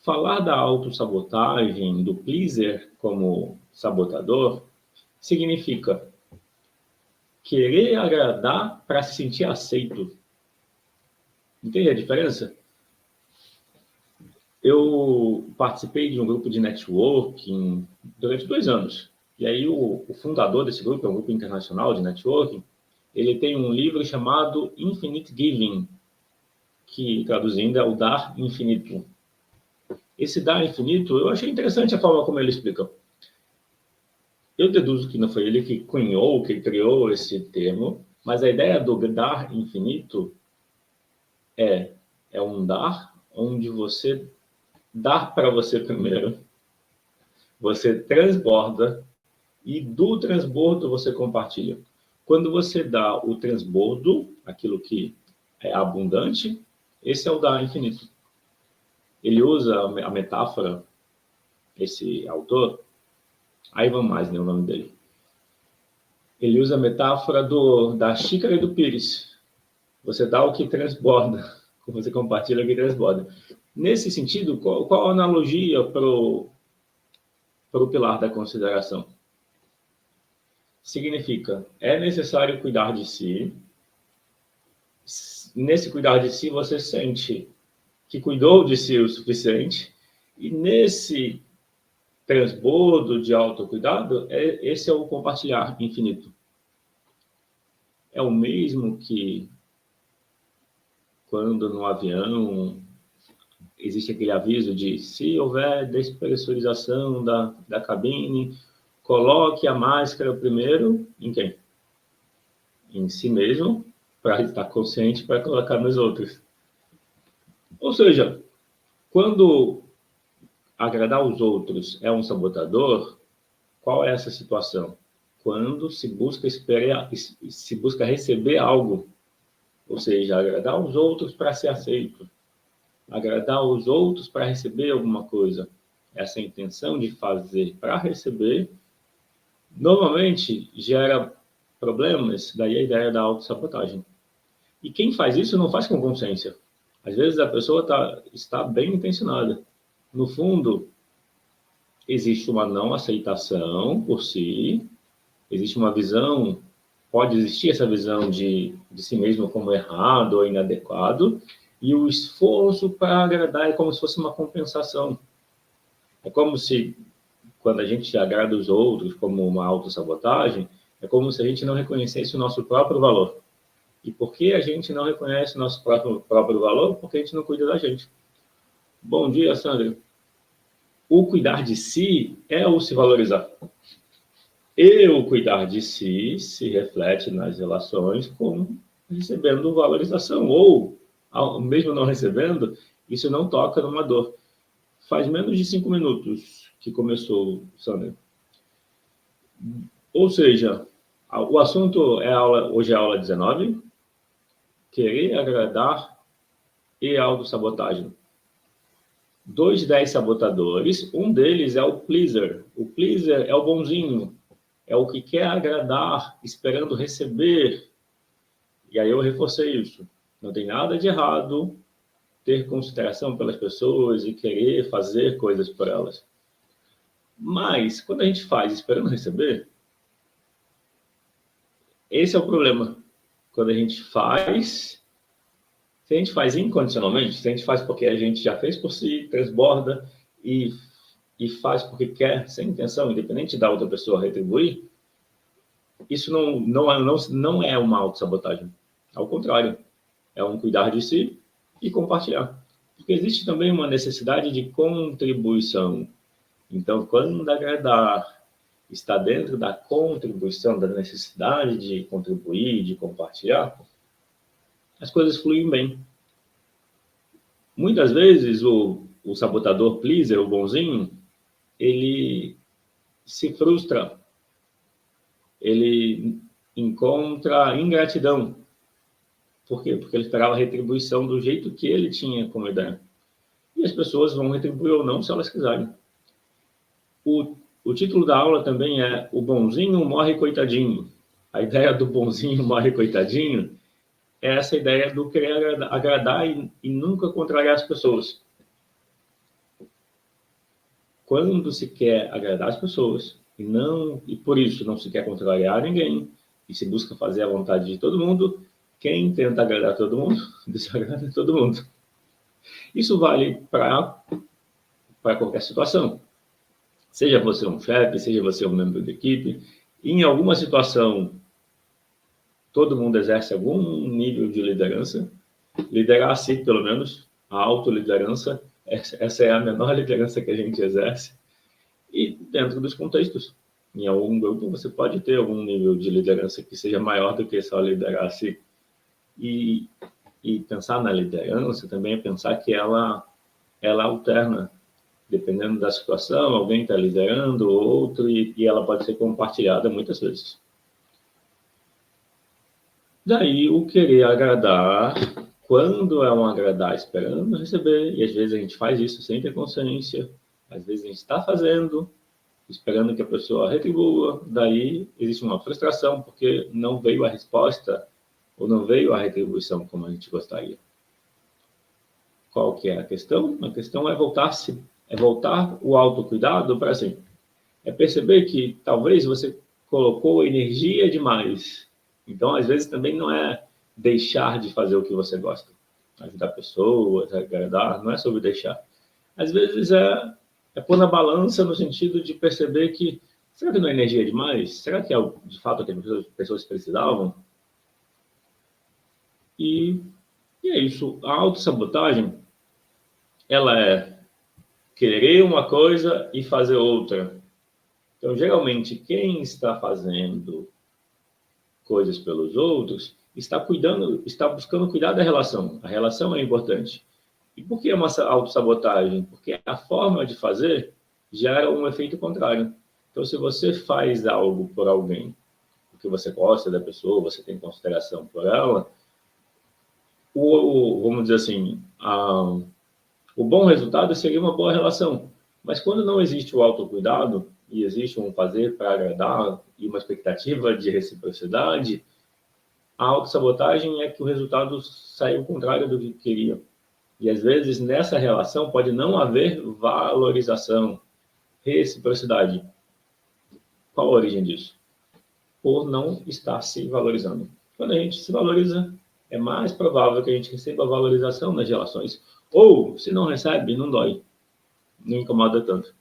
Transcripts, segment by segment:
Falar da autossabotagem, do pleaser como sabotador, significa querer agradar para se sentir aceito. Entende a diferença? Eu participei de um grupo de networking durante 2 anos. E aí o fundador desse grupo, é um grupo internacional de networking, ele tem um livro chamado Infinite Giving, que traduzindo é o dar infinito. Esse dar infinito, eu achei interessante a forma como ele explica. Eu deduzo que não foi ele que cunhou, que criou esse termo, mas a ideia do dar infinito é um dar onde você dá para você primeiro, você transborda e do transbordo você compartilha. Quando você dá o transbordo, aquilo que é abundante, esse é o dar infinito. Ele usa a metáfora, esse autor, Ivan Misner, o nome dele. Ele usa a metáfora da xícara e do pires. Você dá o que transborda, você compartilha o que transborda. Nesse sentido, qual a analogia para o pilar da consideração? Significa, é necessário cuidar de si. Nesse cuidar de si, você sente que cuidou de si o suficiente. E nesse transbordo de autocuidado, esse é o compartilhar infinito. É o mesmo que quando no avião existe aquele aviso de se houver despressurização da cabine, coloque a máscara primeiro em quem? Em si mesmo, para estar consciente, para colocar nos outros. Ou seja, quando agradar os outros é um sabotador, qual é essa situação? Quando se busca receber algo, ou seja, agradar os outros para ser aceito, agradar os outros para receber alguma coisa. Essa intenção de fazer para receber, normalmente gera problemas, daí a ideia da autossabotagem. E quem faz isso não faz com consciência. Às vezes a pessoa está bem intencionada. No fundo, existe uma não aceitação por si, existe uma visão, pode existir essa visão de si mesmo como errado ou inadequado, e o esforço para agradar é como se fosse uma compensação. É como se, quando a gente agrada os outros como uma autossabotagem, é como se a gente não reconhecesse o nosso próprio valor. E por que a gente não reconhece o nosso próprio valor? Porque a gente não cuida da gente. Bom dia, Sandra. O cuidar de si é o se valorizar. E o cuidar de si se reflete nas relações com recebendo valorização. Ou, mesmo não recebendo, isso não toca numa dor. Faz menos de 5 minutos que começou, Sandra. Ou seja, o assunto hoje é a aula 19, querer agradar e autossabotagem. 10 sabotadores, um deles é o pleaser. O pleaser é o bonzinho, é o que quer agradar, esperando receber. E aí eu reforcei isso. Não tem nada de errado ter consideração pelas pessoas e querer fazer coisas por elas. Mas, quando a gente faz esperando receber, esse é o problema. Quando a gente faz, se a gente faz incondicionalmente, se a gente faz porque a gente já fez por si, transborda e faz porque quer, sem intenção, independente da outra pessoa retribuir, isso não é uma autossabotagem. Ao contrário, é um cuidar de si e compartilhar. Porque existe também uma necessidade de contribuição. Então, quando agradar está dentro da contribuição, da necessidade de contribuir, de compartilhar, as coisas fluem bem. Muitas vezes, o sabotador pleaser, o bonzinho, ele se frustra, ele encontra ingratidão. Por quê? Porque ele esperava a retribuição do jeito que ele tinha como ideia. E as pessoas vão retribuir ou não se elas quiserem. O título da aula também é O Bonzinho Morre Coitadinho. A ideia do bonzinho morre coitadinho é essa ideia do querer agradar e nunca contrariar as pessoas. quando se quer agradar as pessoas e por isso não se quer contrariar ninguém e se busca fazer a vontade de todo mundo, quem tenta agradar todo mundo desagrada todo mundo. Isso vale para qualquer situação. Seja você um chefe, seja você um membro de equipe, em alguma situação todo mundo exerce algum nível de liderança. Liderar a si, pelo menos, a autoliderança, essa é a menor liderança que a gente exerce. E dentro dos contextos, em algum grupo, você pode ter algum nível de liderança que seja maior do que só liderar a si. E pensar na liderança também é pensar que ela alterna, dependendo da situação, alguém está liderando, outro, e ela pode ser compartilhada muitas vezes. Daí o querer agradar, quando é um agradar esperando receber, e às vezes a gente faz isso sem ter consciência, às vezes a gente está fazendo, esperando que a pessoa retribua, daí existe uma frustração porque não veio a resposta ou não veio a retribuição como a gente gostaria. Qual que é a questão? A questão é voltar o autocuidado para assim. É perceber que talvez você colocou energia demais. Então, às vezes, também não é deixar de fazer o que você gosta. Ajudar pessoas, agradar, não é sobre deixar. Às vezes é pôr na balança no sentido de perceber que será que não é energia demais? Será que é de fato o que as pessoas precisavam? E é isso. A autossabotagem, ela é querer uma coisa e fazer outra. Então, geralmente, quem está fazendo coisas pelos outros está buscando cuidar da relação. A relação é importante. E por que é uma autossabotagem? Porque a forma de fazer gera um efeito contrário. Então, se você faz algo por alguém, porque você gosta da pessoa, você tem consideração por ela, vamos dizer assim, o bom resultado seria uma boa relação. Mas quando não existe o autocuidado e existe um fazer para agradar e uma expectativa de reciprocidade, a autossabotagem é que o resultado sai ao contrário do que queria. E às vezes nessa relação pode não haver valorização, reciprocidade. Qual a origem disso? Por não estar se valorizando. Quando a gente se valoriza, é mais provável que a gente receba valorização nas relações. Ou, se não recebe, não dói. Não incomoda tanto.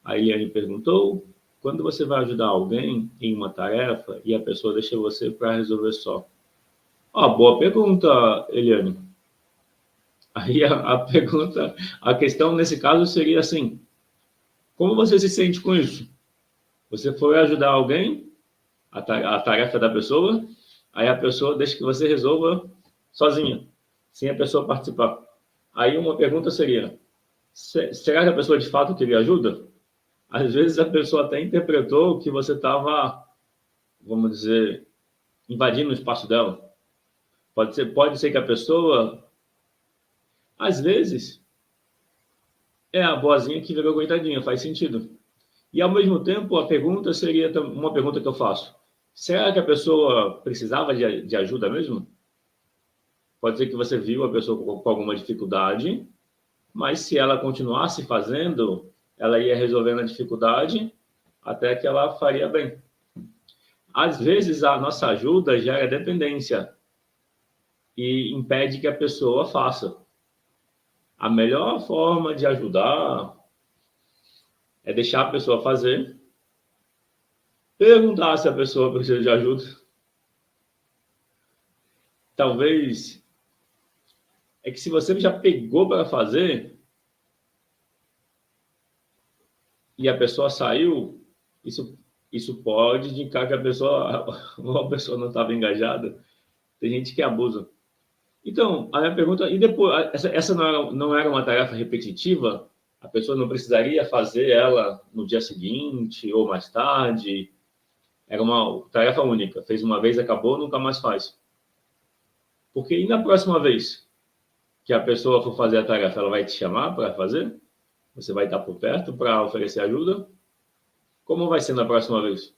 A Eliane perguntou, quando você vai ajudar alguém em uma tarefa e a pessoa deixa você para resolver só? Boa pergunta, Eliane. Aí a questão nesse caso seria assim, como você se sente com isso? Você foi ajudar alguém, a tarefa da pessoa, aí a pessoa deixa que você resolva sozinha, sem a pessoa participar. Aí uma pergunta seria, será que a pessoa de fato queria ajuda? Às vezes a pessoa até interpretou que você estava, vamos dizer, invadindo o espaço dela. Pode ser que a pessoa, às vezes, é a boazinha que virou coitadinha, faz sentido. E, ao mesmo tempo, a pergunta seria uma pergunta que eu faço. Será que a pessoa precisava de ajuda mesmo? Pode ser que você viu a pessoa com alguma dificuldade, mas se ela continuasse fazendo, ela ia resolvendo a dificuldade até que ela faria bem. Às vezes, a nossa ajuda gera dependência e impede que a pessoa faça. A melhor forma de ajudar é deixar a pessoa fazer, perguntar se a pessoa precisa de ajuda. Talvez é que se você já pegou para fazer e a pessoa saiu, isso pode indicar que a pessoa não estava engajada. Tem gente que abusa. Então, a minha pergunta, e depois, essa não era uma tarefa repetitiva? A pessoa não precisaria fazer ela no dia seguinte ou mais tarde? Era uma tarefa única. Fez uma vez, acabou, nunca mais faz. Porque e na próxima vez que a pessoa for fazer a tarefa, ela vai te chamar para fazer? Você vai estar por perto para oferecer ajuda? Como vai ser na próxima vez?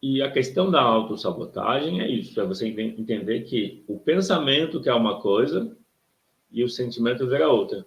E a questão da autossabotagem é isso, é você entender que o pensamento quer uma coisa e o sentimento vira outra.